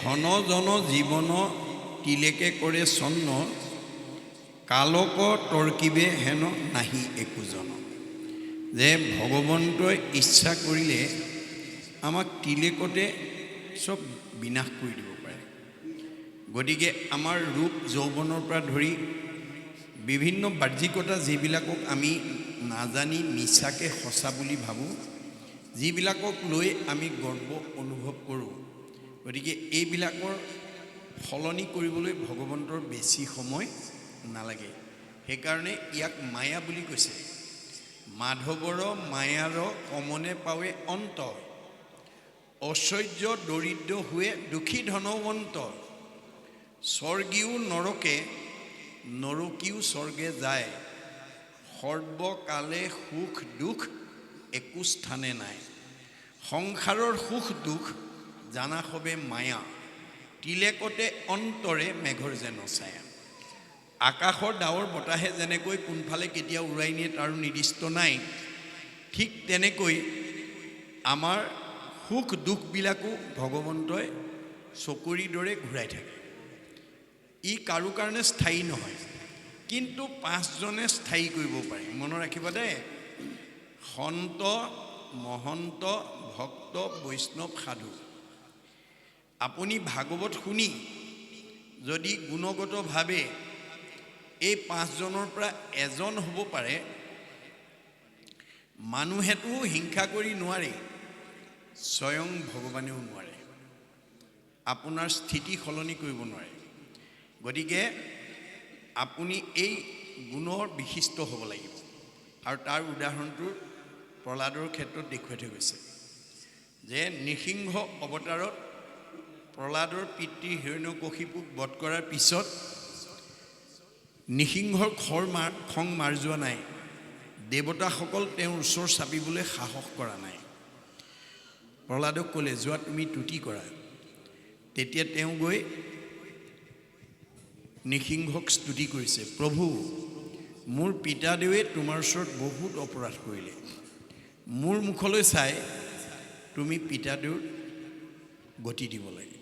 ধন জন জীবন তিলেকে কৰে চন্ন কালক তৰ্কিবে হেন নাহি একোজন। যে ভগৱন্তই ইচ্ছা কৰিলে আমাক তিলেকতে চব বিনাশ কৰি দিব পাৰে। গতিকে আমাৰ ৰূপ যৌৱনৰ পৰা ধৰি বিভিন্ন বাহ্যিকতা যিবিলাকক আমি নাজানি মিছাকে সঁচা বুলি ভাবোঁ, যিবিলাকক লৈ আমি গৰ্ব অনুভৱ কৰোঁ, গতিকে এইবিলাকৰ সলনি কৰিবলৈ ভগৱন্তৰ বেছি সময় নালাগে। সেইকাৰণে ইয়াক মায়া বুলি কৈছে। মাধৱৰ মায়াৰ কমনে পাৱে অন্ত, ঐশ্বৰ্য দৰিদ্ৰ হোৱে দুখী ধনৱন্ত। স্বৰ্গীও নৰকে নৰকীও স্বৰ্গে যায়, সৰ্বকালে সুখ দুখ একো স্থানে নাই। সংসাৰৰ সুখ দুখ জানা সবে মায়া, তিলেকতে অন্তৰে মেঘৰ যেন ছায়া। আকাশৰ ডাৱৰ বতাহে যেনেকৈ কোনফালে কেতিয়া উৰাই নিয়ে তাৰো নিৰ্দিষ্ট নাই, ঠিক তেনেকৈ আমাৰ সুখ দুখবিলাকো ভগৱন্তই চকৰিৰ দৰে ঘূৰাই থাকে। ই কাৰো কাৰণে স্থায়ী নহয়, কিন্তু পাঁচজনে স্থায়ী কৰিব পাৰে। মনত ৰাখিবা দেই, সন্ত মহন্ত ভক্ত বৈষ্ণৱ সাধু। আপুনি ভাগৱত শুনি যদি গুণগতভাৱে এই পাঁচজনৰ পৰা এজন হ'ব পাৰে, মানুহেতো হিংসা কৰি নোৱাৰে, স্বয়ং ভগৱানেও নোৱাৰে, আপোনাৰ স্থিতি সলনি কৰিব নোৱাৰে। গতিকে আপুনি এই গুণৰ বিশিষ্ট হ'ব লাগিব। আৰু তাৰ উদাহৰণটো প্ৰহ্লাদৰ ক্ষেত্ৰত দেখুৱাই থৈ গৈছে যে নৃসিংহ অৱতাৰত প্ৰহ্লাদৰ পিতৃ হিৰণ্যকশিপুক বধ কৰাৰ পিছত নৃসিংহৰ খং মাৰ যোৱা নাই। দেৱতাসকল তেওঁৰ ওচৰ চাপিবলৈ সাহস কৰা নাই। প্ৰহ্লাদক ক'লে, যোৱা তুমি তুতি কৰা। তেতিয়া তেওঁ গৈ নৃসিংহক স্তুতি কৰিছে, প্ৰভু মোৰ পিতাদেৱে তোমাৰ ওচৰত বহুত অপৰাধ কৰিলে, মোৰ মুখলৈ চাই তুমি পিতাদেউৰ গতি দিব লাগে।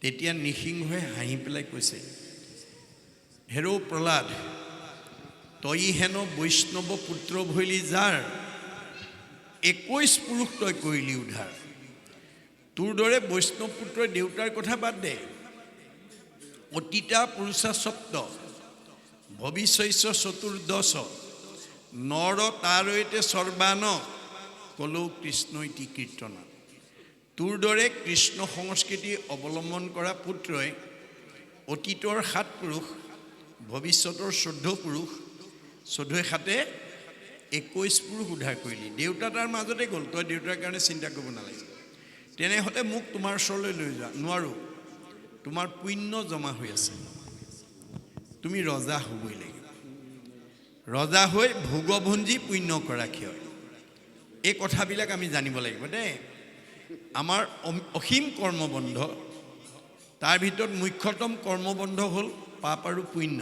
তেতিয়া নৃসিংহই হাঁহি পেলাই কৈছে, হেৰৌ প্ৰহ্লাদ, তই হেনো বৈষ্ণৱ পুত্ৰ ভৈলি যাৰ, 21 পুৰুষ তই কৰিলি উদ্ধাৰ। তোৰ দৰে বৈষ্ণৱ পুত্ৰই দেউতাৰ কথা বাদ দে, অতীতা পুৰুষা সপ্ত ভৱিষ্যস্য চতুৰ্দশ নৰ তাৰৈতে সৰ্বান কলৌ কৃষ্ণ ইতি কীৰ্তন। তোৰ দৰে কৃষ্ণ সংস্কৃতি অৱলম্বন কৰা পুত্ৰই অতীতৰ 7 পুৰুষ, ভৱিষ্যতৰ 14 পুৰুষ, 14 7 21 পুৰুষ উদ্ধাৰ কৰিলি। দেউতা তাৰ মাজতে গ'ল, তই দেউতাৰ কাৰণে চিন্তা কৰিব নালাগে। তেনেহ'লে মোক তোমাৰ ওচৰলৈ লৈ যোৱা। নোৱাৰোঁ, তোমাৰ পুণ্য জমা হৈ আছে, তুমি ৰজা হ'বই লাগিব। ৰজা হৈ ভোগভঞ্জী পুণ্য কৰা ক্ষয়। এই কথাবিলাক আমি জানিব লাগিব দেই। আমাৰ অসীম কৰ্মবন্ধ, তাৰ ভিতৰত মুখ্যতম কৰ্মবন্ধ হ'ল পাপ আৰু পুণ্য।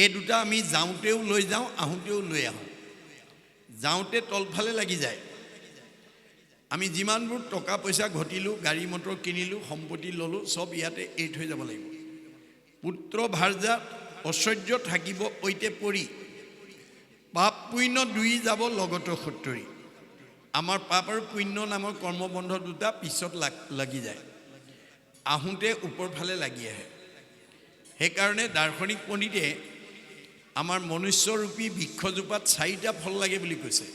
এই দুটা আমি যাওঁতেও লৈ যাওঁ, আহোঁতেও লৈ আহোঁ। যাওঁতে তলফালে লাগি যায়। আমি যিমানবোৰ টকা পইচা ঘটিলোঁ, গাড়ী মটৰ কিনিলোঁ, সম্পত্তি ল'লোঁ, চব ইয়াতে এৰি থৈ যাব লাগিব। পুত্ৰ ভাৰ্যাত ঐশ্বৰ্য থাকিব ঐতে পৰি, পাপ পুণ্য দুই যাব লগত সত্তৰি। আমাৰ পাপ আৰু পুণ্য নামৰ কৰ্মবন্ধ দুটা পিছত লাগি যায়, আহোঁতে ওপৰফালে লাগি আহে। সেইকাৰণে দাৰ্শনিক পণ্ডিতে আমাৰ মনুষ্যৰূপী বৃক্ষজোপাত 4টা ফল লাগে বুলি কৈছে।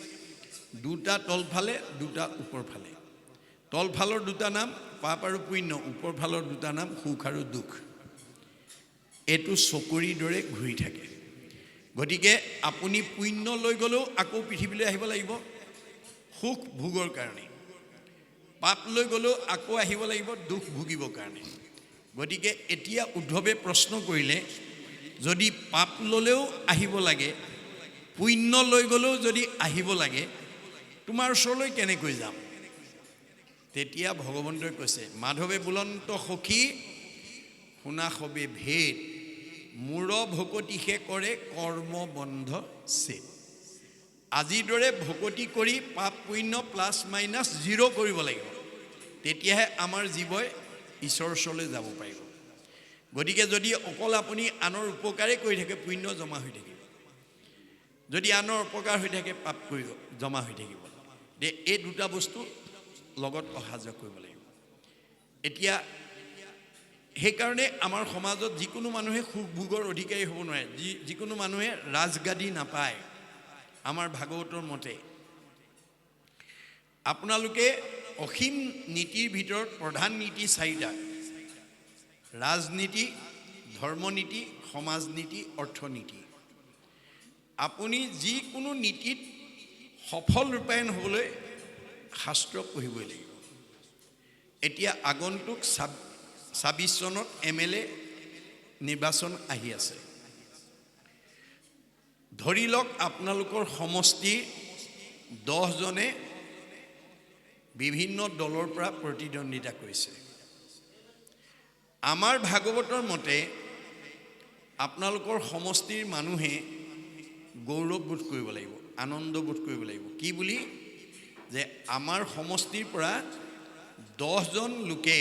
2টা তলফালে, 2টা ওপৰফালে। তলফালৰ 2টা নাম পাপ আৰু পুণ্য, ওপৰফালৰ 2টা নাম সুখ আৰু দুখ। এইটো চকৰিৰ দৰে ঘূৰি থাকে। গতিকে আপুনি পুণ্য লৈ গ'লেও আকৌ পৃথিৱীলৈ আহিব লাগিব সুখ ভোগৰ কাৰণে, পাপ লৈ গ'লেও আকৌ আহিব লাগিব দুখ ভুগিবৰ কাৰণে। গতিকে এতিয়া উদ্ধৱে প্ৰশ্ন কৰিলে, যদি পাপ ল'লেও আহিব লাগে, পুণ্য লৈ গ'লেও যদি আহিব লাগে, তোমাৰ ওচৰলৈ কেনেকৈ যাম? তেতিয়া ভগৱন্তই কৈছে, মাধৱে বুলন্ত সখী শুনা সবে ভেদ, মূৰ ভকতিহে কৰে কৰ্ম বন্ধ ছেদ। আজিৰ দৰে ভকতি কৰি পাপ পুণ্য প্লাছ মাইনাছ 0 কৰিব লাগিব। তেতিয়াহে আমাৰ জীৱই ঈশ্বৰৰ ওচৰলৈ যাব পাৰিব। গতিকে যদি অকল আপুনি আনৰ উপকাৰে কৰি থাকে, পুণ্য জমা হৈ থাকিব। যদি আনৰ অপকাৰ হৈ থাকে, পাপ কৰিব জমা হৈ থাকিব। এই দুটা বস্তু লগত অহা যোৱা কৰিব লাগিব। এতিয়া সেইকাৰণে আমাৰ সমাজত যিকোনো মানুহে সুখ ভোগৰ অধিকাৰী হ'ব নোৱাৰে, যিকোনো মানুহে ৰাজগাদী নাপায়। আমাৰ ভাগৱতৰ মতে আপোনালোকে অসীম নীতিৰ ভিতৰত প্ৰধান নীতি 4টা: ৰাজনীতি, ধৰ্মনীতি, সমাজনীতি, অৰ্থনীতি। আপুনি যিকোনো নীতিত সফল ৰূপায়ণ হ'বলৈ শাস্ত্ৰ পঢ়িবই লাগিব। এতিয়া আগন্তুক 26 চনত MLA নিৰ্বাচন আহি আছে। ধৰি লওক আপোনালোকৰ সমষ্টিৰ 10 জনে বিভিন্ন দলৰ পৰা প্ৰতিদ্বন্দ্বিতা কৰিছে। আমাৰ ভাগৱতৰ মতে আপোনালোকৰ সমষ্টিৰ মানুহে গৌৰৱবোধ কৰিব লাগিব, আনন্দবোধ কৰিব লাগিব। কি বুলি? যে আমাৰ সমষ্টিৰ পৰা 10 জন লোকে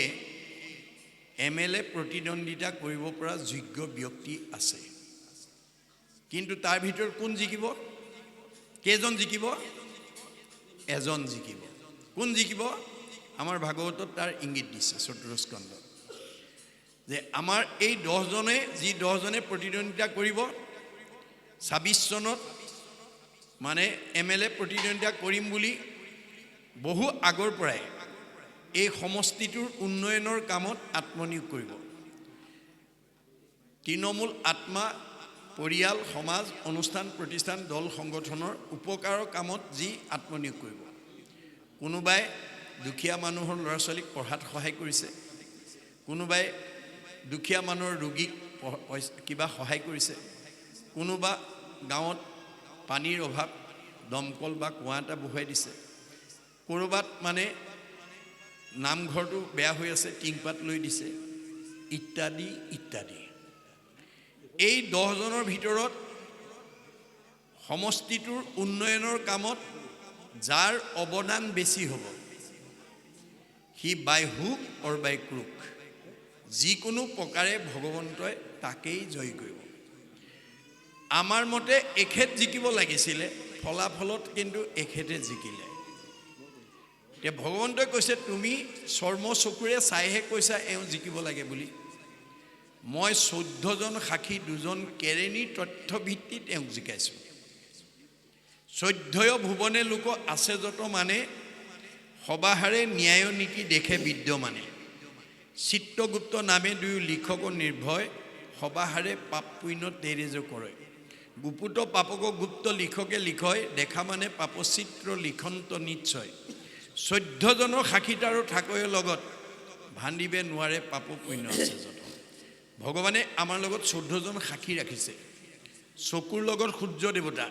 MLA প্ৰতিদ্বন্দ্বিতা কৰিব পৰা যোগ্য ব্যক্তি আছে। কিন্তু তাৰ ভিতৰত কোন জিকিব? কেইজন জিকিব? এজন জিকিব। কোন জিকিব? আমাৰ ভাগৱতত তাৰ ইংগিত দিছে 14 স্কন্ধ, যে আমাৰ এই 10 জনে, যি 10 জনে প্ৰতিদ্বন্দ্বিতা কৰিব 26 চনত, মানে MLA প্ৰতিদ্বন্দ্বিতা কৰিম বুলি বহু আগৰ পৰাই এই সমষ্টিটোৰ উন্নয়নৰ কামত আত্মনিয়োগ কৰিব। তৃণমূল আত্মা, পৰিয়াল, সমাজ, অনুষ্ঠান, প্ৰতিষ্ঠান, দল, সংগঠনৰ উপকাৰৰ কামত যি আত্মনিয়োগ কৰিব। কোনোবাই দুখীয়া মানুহৰ ল'ৰা ছোৱালীক পঢ়াত সহায় কৰিছে, কোনোবাই দুখীয়া মানুহৰ ৰোগীক কিবা সহায় কৰিছে, কোনোবা গাঁৱত পানীৰ অভাৱ দমকল বা কুঁৱা এটা বহুৱাই দিছে, ক'ৰবাত মানে নামঘৰটো বেয়া হৈ আছে টিংপাত লৈ দিছে, ইত্যাদি ইত্যাদি। এই 10 জনৰ ভিতৰত সমষ্টিটোৰ উন্নয়নৰ কামত যাৰ অৱদান বেছি হ'ব, সি বাই হুক অৰ বাই ক্ৰুক যিকোনো প্ৰকাৰে ভগৱন্তই তাকেই জয় কৰিব। আমাৰ মতে এখেত জিকিব লাগিছিলে, ফলাফলত কিন্তু এখেতে জিকিলে। এতিয়া ভগৱন্তই কৈছে তুমি চৰ্ম চকুৰে চাইহে কৈছা এওঁ জিকিব লাগে বুলি। মই 14 জন সাক্ষী, 2 জন কেৰেণীৰ তথ্য ভিত্তিত এওঁক জিকাইছোঁ। 14 ভুৱনে লোক আছে যত মানে, সবাহাৰে ন্যায় নীতি দেখে বিদ্যমানে। চিত্ৰগুপ্ত নামে 2 লিখক নিৰ্ভয়, সবাহাৰে পাপ পুণ্য তেৰেজ কৰে। গুপুত পাপক গুপ্ত লিখকে লিখয়, দেখা মানে পাপচিত্ৰ লিখন্ত নিশ্চয়। 14 জনৰ সাক্ষীত আৰু ঠাকৈৰ লগত, ভান্দিবে নোৱাৰে পাপ পুণ্য আছে যত। ভগৱানে আমাৰ লগত 14 জন সাক্ষী ৰাখিছে। চকুৰ লগত সূৰ্য দেৱতা,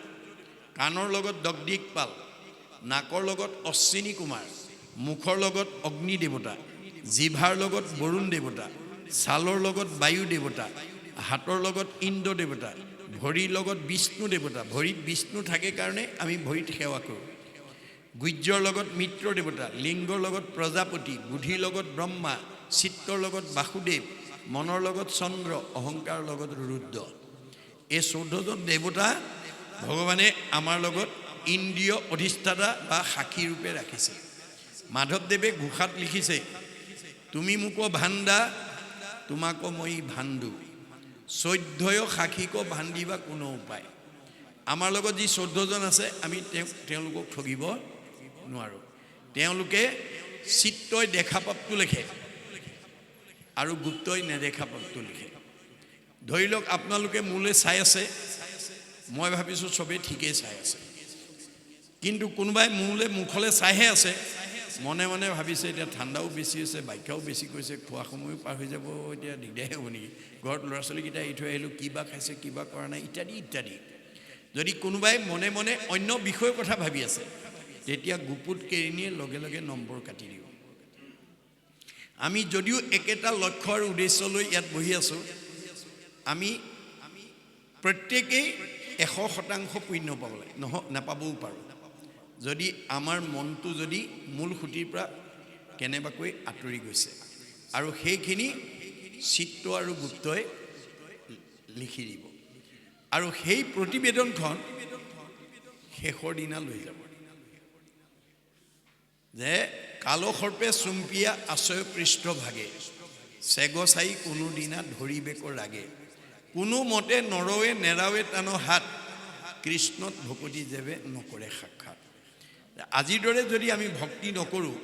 কাণৰ লগত দগদিকপাল, নাকৰ লগত অশ্বিনী কুমাৰ, মুখৰ লগত অগ্নি দেৱতা, জিভাৰ লগত বৰুণ দেৱতা, ছালৰ লগত বায়ু দেৱতা, হাতৰ লগত ইন্দ্ৰ দেৱতা, ভৰিৰ লগত বিষ্ণু দেৱতা। ভৰিত বিষ্ণু থাকে কাৰণে আমি ভৰিত সেৱা কৰোঁ। গুজ্ৰৰ লগত মিত্ৰ দেৱতা, লিংগৰ লগত প্ৰজাপতি, বুদ্ধিৰ লগত ব্ৰহ্মা, চিত্ৰৰ লগত বাসুদেৱ, মনৰ লগত চন্দ্ৰ, অহংকাৰ লগত ৰুদ্ৰ। এই 14 জন দেৱতা ভগৱানে আমাৰ লগত ইন্দ্ৰিয় অধিষ্ঠাতা বা সাক্ষী ৰূপে ৰাখিছে। মাধৱদেৱে ঘোষাত লিখিছে, তুমি মোক ভাণ্ডা, তোমাকো মই ভাণ্ডু, 14 সাক্ষীকো ভাণ্ডিবা কোনো উপায়। আমাৰ লগত যি 14 জন আছে, আমি তেওঁলোকক ঠগিব নোৱাৰোঁ। তেওঁলোকে চিত্ৰই দেখা পাপটো লিখে আৰু গুপ্তই নেদেখা পাপটো লিখে। ধৰি লওক আপোনালোকে মোলৈ চাই আছে, মই ভাবিছোঁ চবেই ঠিকেই চাই আছে, কিন্তু কোনোবাই মোলৈ মুখলৈ চাইহে আছে, মনে মনে ভাবিছে এতিয়া ঠাণ্ডাও বেছি হৈছে, বাক্যাও বেছি কৈছে, খোৱা সময়ো পাৰ হৈ যাব, এতিয়া দিগদাৰ হ'ব নেকি, ঘৰত ল'ৰা ছোৱালীকেইটা এৰি থৈ আহিলোঁ, কিবা খাইছে কিবা কৰা নাই, ইত্যাদি ইত্যাদি। যদি কোনোবাই মনে মনে অন্য বিষয়ৰ কথা ভাবি আছে, তেতিয়া গুপুত কেৰিণীয়ে লগে লগে নম্বৰ কাটি দিব। আমি যদিও একেটা লক্ষ্য আৰু উদ্দেশ্য লৈ ইয়াত বহি আছোঁ, আমি প্ৰত্যেকেই 100% পুণ্য পাব লাগে, নাপাবও পাৰোঁ, যদি আমাৰ মনটো যদি মূল সুঁতিৰ পৰা কেনেবাকৈ আঁতৰি গৈছে। আৰু সেইখিনি চিত্ৰ আৰু গুপ্তই লিখি দিব আৰু সেই প্ৰতিবেদনখন শেষৰ দিনা লৈ যাব যে কালসৰ্পে চুম্পিয়া আশ্ৰয় পৃষ্ঠভাগে চেগচাই কোনোদিনা ধৰিবেক ৰাগে কোনো মতে নৰৱে নেৰাৱে টান হাত কৃষ্ণত ভকতি যেবে নকৰে সাক্ষাৎ আজিৰ দৰে যদি আমি ভক্তি নকৰোঁ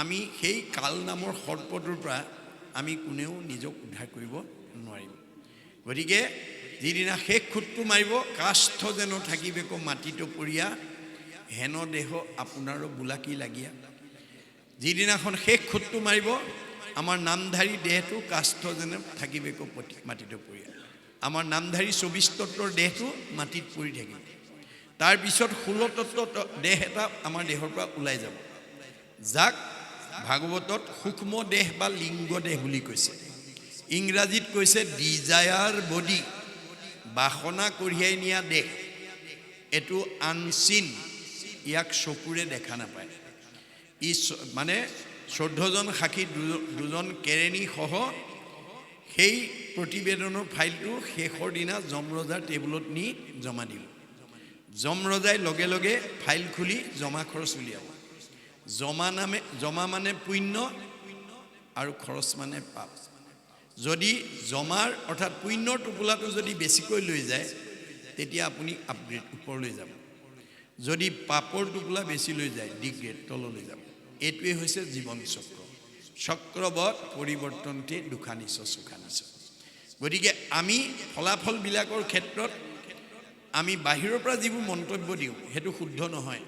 আমি সেই কাল নামৰ সৰ্পটোৰ পৰা আমি কোনেও নিজক উদ্ধাৰ কৰিব নোৱাৰিম গতিকে যিদিনা শেষ খুঁটটো মাৰিব কাষ্ঠ যেন থাকিবেক মাটিটো পৰিয়া হেন দেহ আপোনাৰো বোলাকি লাগীয়া যিদিনাখন শেষ খুঁটটো মাৰিব আমাৰ নামধাৰী দেহটো কাষ্ঠ যেন থাকিবেক মাটিটো পৰিয়া আমাৰ নামধাৰী ২৪ তত্ত্বৰ দেহটো মাটিত পৰি থাকিব তাৰপিছত ১৬ তত্ত্বৰ দেহ এটা আমাৰ দেহৰ পৰা ওলাই যাব যাক ভাগৱতত সূক্ষ্ম দেহ বা লিংগ দেহ বুলি কৈছে ইংৰাজীত কৈছে ডিজায়াৰ বডি বাসনা কঢ়িয়াই নিয়া দেহ এইটো আনচিন ইয়াক চকুৰে দেখা নাপায় ই মানে ১৪জন সাক্ষী দুজন কেৰেণী সহ সেই প্ৰতিবেদনৰ ফাইলটো শেষৰ দিনা যমৰজাৰ টেবুলত নি জমা দিল যমৰজাই লগে লগে ফাইল খুলি জমা খৰচ উলিয়াব জমা মানে পুণ্য আৰু খৰচ মানে পাপ যদি জমাৰ অৰ্থাৎ পুণ্যৰ টোপোলাটো যদি বেছিকৈ লৈ যায় তেতিয়া আপুনি আপগ্ৰেড ওপৰলৈ যাব যদি পাপৰ টোপোলা বেছি লৈ যায় ডিগ্ৰেড তললৈ যাব এইটোৱে হৈছে জীৱন চক্ৰ চক্ৰবৎ পৰিৱৰ্তনতে দুখানিছ সুখানিছ গতিকে আমি ফলাফলবিলাকৰ ক্ষেত্ৰত আমি বাহিৰৰ পৰা যিবোৰ মন্তব্য দিওঁ সেইটো শুদ্ধ নহয়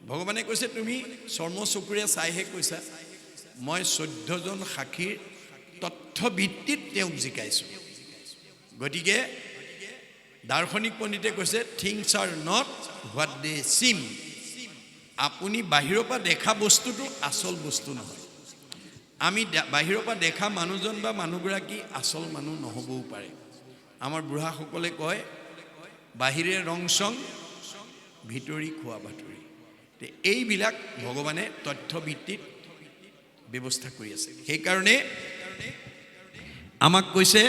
ভগৱানে কৈছে তুমি চৰ্ম চকুৰে চাইহে কৈছা মই ১৪জন সাক্ষীৰ তথ্য ভিত্তিত তেওঁক জিকাইছোঁ গতিকে দাৰ্শনিক পণ্ডিতে কৈছে things are not what they seem আপুনি বাহিৰৰ পৰা দেখা বস্তুটো আচল বস্তু নহয় আমি বাহিৰৰ পৰা দেখা মানুহজন বা মানুহগৰাকী আচল মানুহ নহ'বও পাৰে আমাৰ বুঢ়াসকলে কয় বাহিৰে ৰং চং ভিতৰি খোৱা বাতৰি এইবিলাক ভগৱানে তথ্য ভিত্তিত ব্যৱস্থা কৰি আছে সেইকাৰণে আমাক কৈছে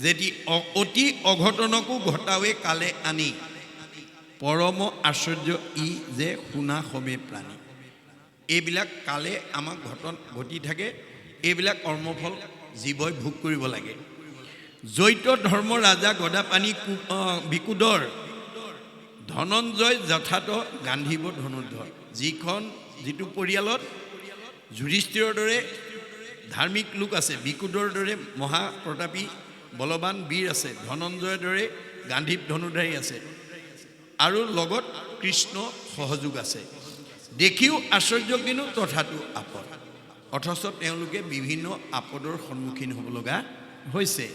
যেদি অতি অঘটনকো ঘটাৱে কালে আনি পৰম আশ্চৰ্য ই যে শুনা সবে প্ৰাণী এইবিলাক কালে আমাক ঘটি থাকে এইবিলাক কৰ্মফল জীৱই ভোগ কৰিব লাগে জৈত ধৰ্ম ৰাজা গদাপানী বিকুদৰ ধনঞ্জয় যথাত গান্ধীব ধনুৰ্ধৰ যিটো পৰিয়ালত যুধিষ্ঠিৰৰ দৰে ধাৰ্মিক লোক আছে বিকুদৰ দৰে মহাপ্ৰতাপী বলৱান বীৰ আছে ধনঞ্জয়ৰ দৰে গান্ধীব ধনুৰ্ধাৰী আছে আৰু লগত কৃষ্ণ সহযোগ আছে দেখিও আশ্চৰ্য কিন্তু তথাতো আপদ অথচ তেওঁলোকে বিভিন্ন আপদৰ সন্মুখীন হ'ব লগা হৈছে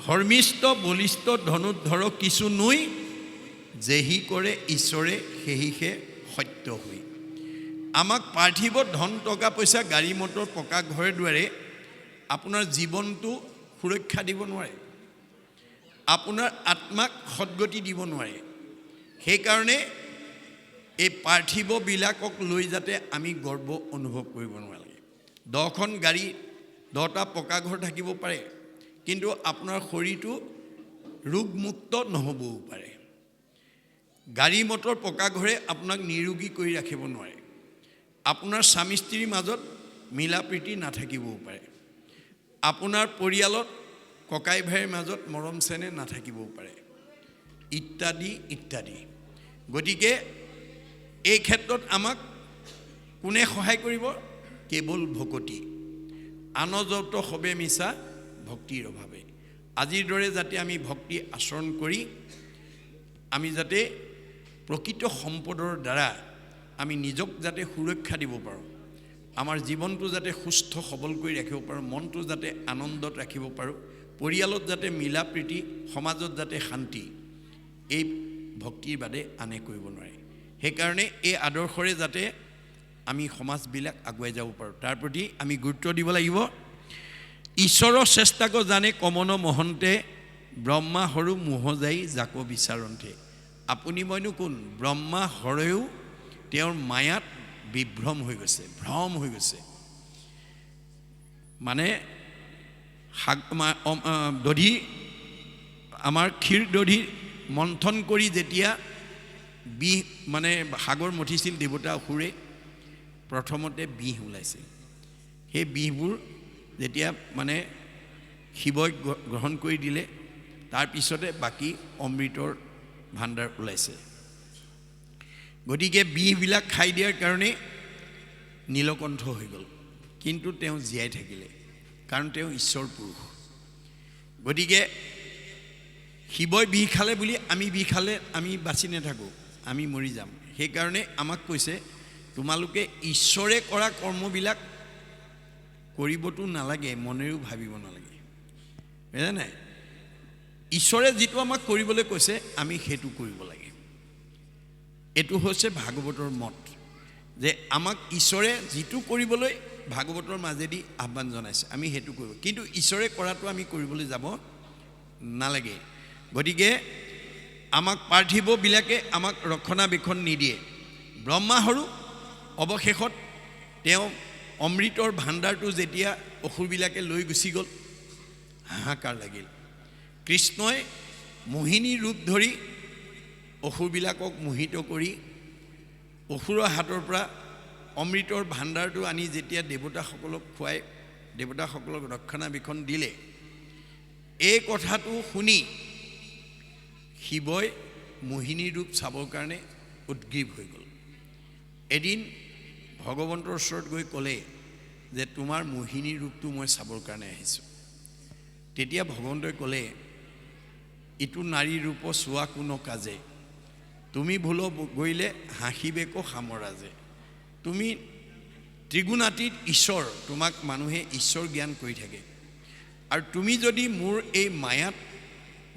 ধৰ্মিষ্ঠ বলিষ্ঠ ধনুৰ্ধৰ কিছু নৈ যেহি কৰে ঈশ্বৰে সেহিহে সত্য হৈ আমাক পাৰ্থিৱ ধন টকা পইচা গাড়ী মটৰ পকা ঘৰে দুৱাৰে আপোনাৰ জীৱনটো সুৰক্ষা দিব নোৱাৰে আপোনাৰ আত্মাক সদ্গতি দিব নোৱাৰে সেইকাৰণে এই পাৰ্থিৱবিলাকক লৈ যাতে আমি গৰ্ব অনুভৱ কৰিব নালাগে 10খন গাড়ী 10টা পকা ঘৰ থাকিব পাৰে কিন্তু আপোনাৰ শৰীৰটো ৰোগমুক্ত নহ'বও পাৰে গাড়ী মটৰ পকা ঘৰে আপোনাক নিৰোগী কৰি ৰাখিব নোৱাৰে আপোনাৰ স্বামী স্ত্ৰীৰ মাজত মিলা প্ৰীতি নাথাকিবও পাৰে আপোনাৰ পৰিয়ালত ককাই ভাইৰ মাজত মৰম চেনেহ নাথাকিবও পাৰে ইত্যাদি ইত্যাদি গতিকে এই ক্ষেত্ৰত আমাক কোনে সহায় কৰিব কেৱল ভকতি আনযত সবে মিছা ভক্তিৰ অভাৱে আজিৰ দৰে যাতে আমি ভক্তি আচৰণ কৰি আমি যাতে প্ৰকৃত সম্পদৰ দ্বাৰা আমি নিজক যাতে সুৰক্ষা দিব পাৰোঁ আমাৰ জীৱনটো যাতে সুস্থ সবল কৰি ৰাখিব পাৰোঁ মনটো যাতে আনন্দত ৰাখিব পাৰোঁ পৰিয়ালত যাতে মিলা প্ৰীতি সমাজত যাতে শান্তি এই ভক্তিৰ বাদে আনে কৰিব নোৱাৰে সেইকাৰণে এই আদৰ্শৰে যাতে আমি সমাজবিলাক আগুৱাই যাব পাৰোঁ তাৰ প্ৰতি আমি গুৰুত্ব দিব লাগিব ঈশ্বৰৰ চেষ্টাক জানে কমন মহন্তে ব্ৰহ্মা হৰু মোহ যাই জাক বিচাৰন্তে আপুনি মইনো কোন ব্ৰহ্মা হৰেও তেওঁৰ মায়াত বিভ্ৰম হৈ গৈছে ভ্ৰম হৈ গৈছে মানে দধি আমাৰ ক্ষীৰ দধি মন্থন কৰি যেতিয়া বিহ মানে সাগৰ মথিছিল দেৱতা অসুৰে প্ৰথমতে বিহ ওলাইছিল সেই বিহবোৰ যেতিয়া মানে শিৱই গ্ৰহণ কৰি দিলে তাৰ পিছতে বাকী অমৃতৰ ভাণ্ডাৰ ওলাইছে গতিকে বিহবিলাক খাই দিয়াৰ কাৰণে নীলকণ্ঠ হৈ গ'ল কিন্তু তেওঁ জীয়াই থাকিলে কাৰণ তেওঁ ঈশ্বৰ পুৰুষ গতিকে শিৱই বিহ খালে বুলি আমি বিহ খালে আমি বাচি নাথাকোঁ আমি মৰি যাম সেইকাৰণে আমাক কৈছে তোমালোকে ঈশ্বৰে কৰা কৰ্মবিলাক কৰিবতো নালাগে মনেৰেও ভাবিব নালাগে বুজা নাই ঈশ্বৰে যিটো আমাক কৰিবলৈ কৈছে আমি সেইটো কৰিব লাগে এইটো হৈছে ভাগৱতৰ মত যে আমাক ঈশ্বৰে যিটো কৰিবলৈ ভাগৱতৰ মাজেদি আহ্বান জনাইছে আমি সেইটো কৰিব কিন্তু ঈশ্বৰে কৰাটো আমি কৰিবলৈ যাব নালাগে গতিকে আমাক পাৰ্থিৱবিলাকে আমাক ৰক্ষণাবেক্ষণ নিদিয়ে ব্ৰহ্মাহৰু অৱশেষত তেওঁ অমৃতৰ ভাণ্ডাৰটো যেতিয়া অসুৰবিলাকে লৈ গুচি গ'ল হাহাকাৰ লাগিল কৃষ্ণই মোহিনী ৰূপ ধৰি অসুৰবিলাকক মোহিত কৰি অসুৰৰ হাতৰ পৰা অমৃতৰ ভাণ্ডাৰটো আনি যেতিয়া দেৱতাসকলক খুৱাই দেৱতাসকলক ৰক্ষণাবেক্ষণ দিলে এই কথাটো শুনি শিৱই মোহিনী ৰূপ চাবৰ কাৰণে উদ্গ্ৰীৱ হৈ গ'ল এদিন ভগৱন্তৰ ওচৰত গৈ ক'লে যে তোমাৰ মোহিনী ৰূপটো মই চাবৰ কাৰণে আহিছোঁ তেতিয়া ভগৱন্তই ক'লে ইটো নাৰী ৰূপ চোৱা কোনো কাজে তুমি ভুল গইলে হাঁহিবেকো সামৰাজে তুমি ত্ৰিগুণাতীত ঈশ্বৰ তোমাক মানুহে ঈশ্বৰ জ্ঞান কৰি থাকে আৰু তুমি যদি মোৰ এই মায়াত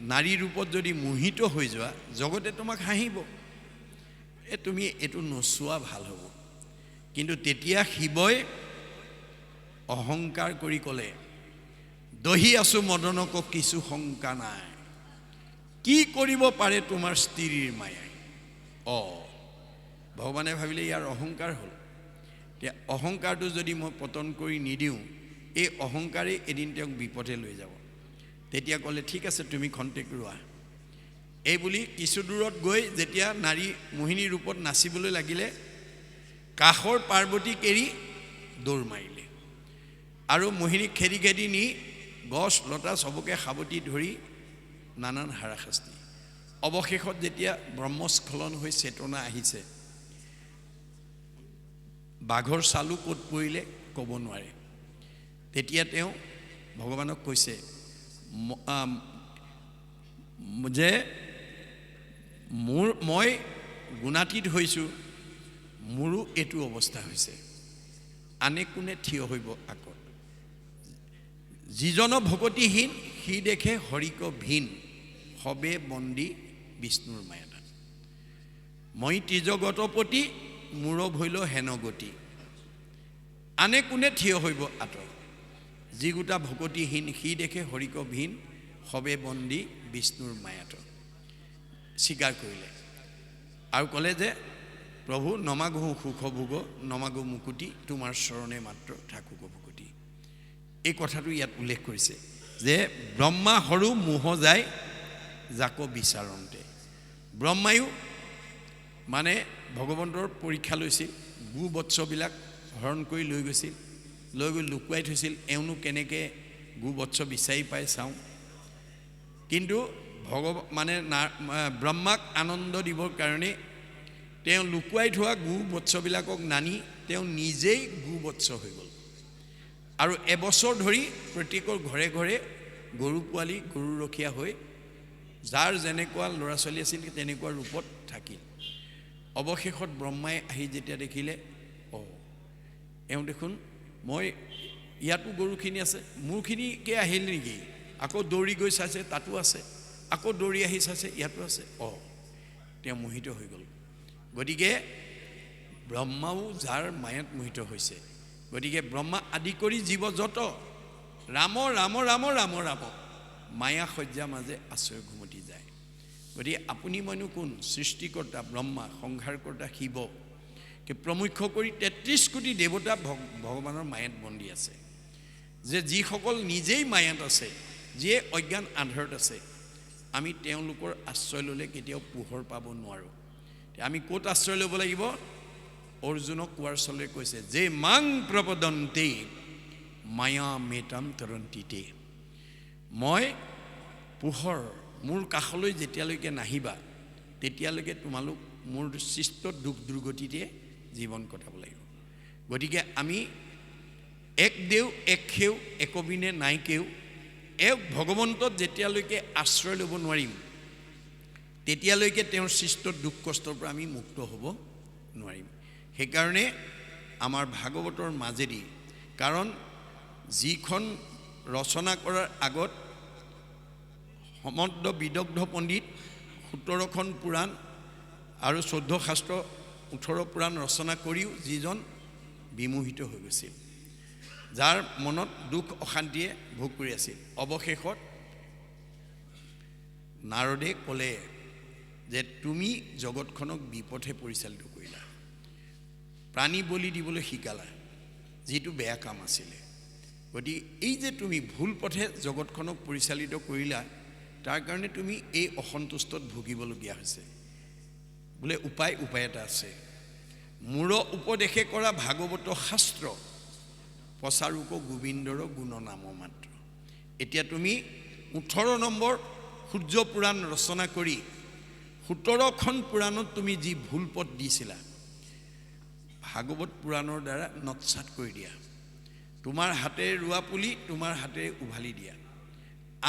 নাৰী ৰূপত যদি মোহিত হৈ যোৱা জগতে তোমাক হাঁহিব তুমি এইটো নচোৱা ভাল হ'ব কিন্তু তেতিয়া শিৱই অহংকাৰ কৰি ক'লে দহি আছো মদনক কিছু শংকা নাই কি কৰিব পাৰে তোমাৰ স্ত্ৰীৰ মায়াই ভগৱানে ভাবিলে ইয়াৰ অহংকাৰ হ'ল এতিয়া অহংকাৰটো যদি মই পতন কৰি নিদিওঁ এই অহংকাৰেই এদিন তেওঁক বিপথে লৈ যাব তেতিয়া ক'লে ঠিক আছে তুমি খন্তেক ৰোৱা এই বুলি কিছু দূৰত গৈ যেতিয়া নাৰী মোহিনী ৰূপত নাচিবলৈ লাগিলে কাষৰ পাৰ্বতীক এৰি দৌৰ মাৰিলে আৰু মোহিনীক খেদি খেদি নি গছ লতা চবকে সাৱটি ধৰি নানান হাৰাশাস্তি অৱশেষত যেতিয়া ব্ৰহ্মস্খলন হৈ চেতনা আহিছে বাঘৰ চালু ক'ত পৰিলে ক'ব নোৱাৰে তেতিয়া তেওঁ ভগৱানক কৈছে যে মই গুণাতীত হৈছোঁ মোৰো এইটো অৱস্থা হৈছে আনে কোনে থিয় হৈব আগত যিজন ভগতিহীন সি দেখে হৰিক ভিন সবে বন্দী বিষ্ণুৰ মায়াত মই ত্ৰিজগতপতি মূৰ ভৈল হেনগতি আনে কোনে থিয় হৈব আঁতৰ যিগোটা ভগতিহীন সি দেখে হৰিক ভিন সবে বন্দী বিষ্ণুৰ মায়াত স্বীকাৰ কৰিলে আৰু ক'লে যে প্ৰভু নমাগো সুখ ভোগ নমাগো মুকুতি তোমাৰ চৰণে মাত্ৰ থাকুক ভুকুতি এই কথাটো ইয়াত উল্লেখ কৰিছে যে ব্ৰহ্মা হৰু মোহ যায় যাকো বিচাৰন্তে ব্ৰহ্মায়ো মানে ভগৱন্তৰ পৰীক্ষা লৈছিল গো বৎসবিলাক হৰণ কৰি লৈ গৈছিল লৈ গৈ লুকুৱাই থৈছিল এওঁনো কেনেকৈ গো বৎস বিচাৰি পাই চাওঁ কিন্তু ব্ৰহ্মাক আনন্দ দিবৰ কাৰণে তেওঁ লুকুৱাই থোৱা গো বৎসবিলাকক নানি তেওঁ নিজেই গো বৎস হৈ গ'ল আৰু এবছৰ ধৰি প্ৰত্যেকৰ ঘৰে ঘৰে গৰু পোৱালি গৰু ৰখীয়া হৈ যাৰ যেনেকুৱা ল'ৰা ছোৱালী আছিল তেনেকুৱা ৰূপত থাকিল অৱশেষত ব্ৰহ্মাই আহি যেতিয়া দেখিলে এওঁ দেখোন মই ইয়াতো গৰুখিনি আছে মোৰখিনিকে আহিল নেকি আকৌ দৌৰি গৈ চাইছে তাতো আছে আকৌ দৌৰি আহি চাইছে ইয়াতো আছে তেওঁ মোহিত হৈ গ'ল গতিকে ব্ৰহ্মাও যাৰ মায়াত মোহিত হৈছে গতিকে ব্ৰহ্মা আদি কৰি জীৱ যত ৰাম ৰাম ৰাম ৰাম ৰাম মায়া সজ্জা মাজে আশ্ৰয় ঘুমতি যায় গতিকে আপুনি মইনো কোন সৃষ্টিকৰ্তা ব্ৰহ্মা সংহাৰকৰ্তা শিৱ প্ৰমুখ্য কৰি ৩৩ কোটি দেৱতা ভগৱানৰ মায়াত বন্দী আছে যে যিসকল নিজেই মায়াত আছে, যিয়ে অজ্ঞান আন্ধাৰত আছে, আমি তেওঁলোকৰ আশ্ৰয় ল'লে কেতিয়াও পোহৰ পাব নোৱাৰোঁ। আমি ক'ত আশ্ৰয় ল'ব লাগিব? অৰ্জুনক কোৱাৰ চলে কৈছে যে মাং প্ৰপদন্তে মায়া মেতাম তৰন্তিতে, মই পোহৰ মোৰ কাষলৈ যেতিয়ালৈকে নাহিবা তেতিয়ালৈকে তোমালোক মোৰ সৃষ্ট দুখ দুৰ্গতিতে জীৱন কটাব লাগিব। গতিকে আমি এক দেও এক সেউ একবিনে নাই কেও, এক ভগৱন্তত যেতিয়ালৈকে আশ্ৰয় ল'ব নোৱাৰিম তেতিয়ালৈকে তেওঁৰ সৃষ্ট দুখ কষ্টৰ পৰা আমি মুক্ত হ'ব নোৱাৰিম। সেইকাৰণে আমাৰ ভাগৱতৰ মাজেদি, কাৰণ যিখন ৰচনা কৰাৰ আগত সমগ্ৰ বিদগ্ধ পণ্ডিত 17খন পুৰাণ আৰু 14 শাস্ত্ৰ 18 পুৰাণ ৰচনা কৰিও যিজন বিমোহিত হৈ গৈছিল, যাৰ মনত দুখ অশান্তিয়ে ভোগ কৰি আছিল, অৱশেষত নাৰদে ক'লে যে তুমি জগতখনক বিপথে পৰিচালিত কৰিলা, প্ৰাণী বলি দিবলৈ শিকালা, যিটো বেয়া কাম আছিলে। গতিকে এই যে তুমি ভুল পথে জগতখনক পৰিচালিত কৰিলা, তাৰ কাৰণে তুমি এই অসন্তুষ্টত ভুগিবলগীয়া হৈছে। বোলে উপায় এটা আছে, মূৰ উপদেশে কৰা ভাগৱত শাস্ত্ৰ, প্ৰচাৰোক গোবিন্দৰ গুণ নাম মাত্ৰ। এতিয়া তুমি 18 নম্বৰ সূৰ্য পুৰাণ ৰচনা কৰি 17খন পুৰাণত তুমি যি ভুল পথ দিছিলা, ভাগৱত পুৰাণৰ দ্বাৰা নৎসাত কৰি দিয়া। তোমাৰ হাতেৰে ৰোৱা পুলি তোমাৰ হাতেৰে উভালি দিয়া।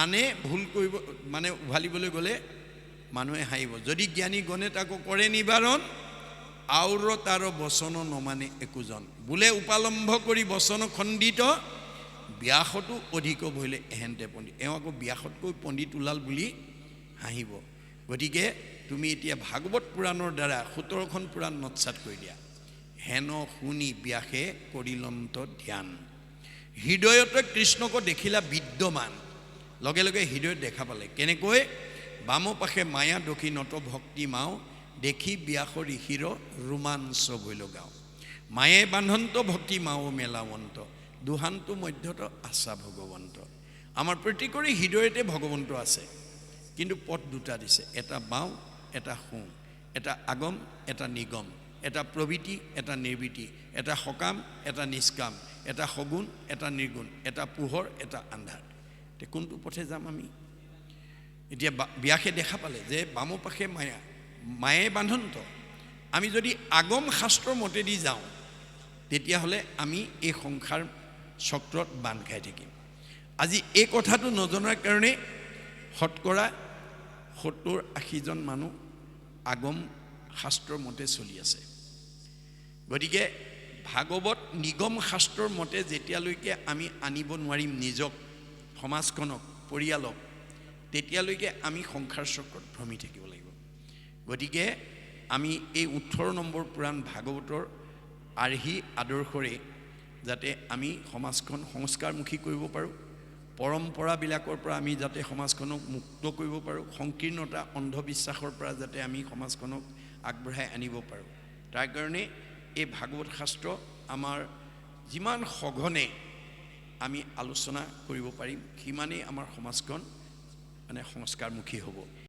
আনে ভুল কৰিব মানে উভালিবলৈ গ'লে মানুহে হাঁহিব, যদি জ্ঞানী গণে তাকো কৰে নিবাৰণ, আউৰ তাৰ বচন নমানে একোজন। বোলে উপালম্ভ কৰি বচন খণ্ডিত, ব্যাসতো অধিক ভৰিলে এহেন্তে পণ্ডিত। এওঁ আকৌ ব্যাসতকৈ পণ্ডিত ওলাল বুলি হাঁহিব। গতিকে তুমি এতিয়া ভাগৱত পুৰাণৰ দ্বাৰা 17খন পুৰাণ নৎসাত কৰি দিয়া। হেন শুনি ব্যাসে কৰিলন্ত ধ্যান, হৃদয়তে কৃষ্ণক দেখিলা বিদ্যমান। লগে লগে হৃদয়ত দেখা পালে। কেনেকৈ? বাম পাশে মায়া দক্ষিণত ভক্তি মাও, দেখি ব্যাস ঋষিৰ ৰোমাঞ্চ বৈল গাঁও। মায়ে বান্ধন্ত ভক্তি মাও মেলাৱন্ত, দুহান্ত মধ্যত আছা ভগৱন্ত। আমাৰ প্ৰত্যেকৰে হৃদয়তে ভগৱন্ত আছে, কিন্তু পথ দুটা দিছে, এটা বাওঁ এটা সোঁ, এটা আগম এটা নিগম, এটা প্ৰবৃত্তি এটা নিৰ্বৃত্তি, এটা সকাম এটা নিষ্কাম, এটা সগুণ এটা নিৰ্গুণ, এটা পোহৰ এটা আন্ধাৰ। এতিয়া কোনটো পথে যাম আমি? এতিয়া ব্যাসে দেখা পালে যে বাম পাশে মায়ে বান্ধন্ত। আমি যদি আগম শাস্ত্ৰৰ মতেদি যাওঁ তেতিয়াহ'লে আমি এই সংসাৰ চক্ৰত বান্ধ খাই থাকিম। আজি এই কথাটো নজনাৰ কাৰণে শতকৰা 70-80জন মানুহ আগম শাস্ত্ৰৰ মতে চলি আছে। গতিকে ভাগৱত নিগম শাস্ত্ৰৰ মতে যেতিয়ালৈকে আমি আনিব নোৱাৰিম নিজক, সমাজখনক, পৰিয়ালক, তেতিয়ালৈকে আমি সংসাৰ চক্ৰত ভ্ৰমি থাকিব লাগিব। গতিকে আমি এই 18 নম্বৰ পুৰাণ ভাগৱতৰ আৰ্হি আদৰ্শৰে যাতে আমি সমাজখন সংস্কাৰমুখী কৰিব পাৰোঁ, পৰম্পৰাবিলাকৰ পৰা আমি যাতে সমাজখনক মুক্ত কৰিব পাৰোঁ, সংকীৰ্ণতা অন্ধবিশ্বাসৰ পৰা যাতে আমি সমাজখনক আগবঢ়াই আনিব পাৰোঁ, তাৰ কাৰণে এই ভাগৱত শাস্ত্ৰ আমাৰ যিমান সঘনে আমি আলোচনা কৰিব পাৰিম সিমানেই আমাৰ সমাজখন মানে সংস্কাৰমুখী হ'ব।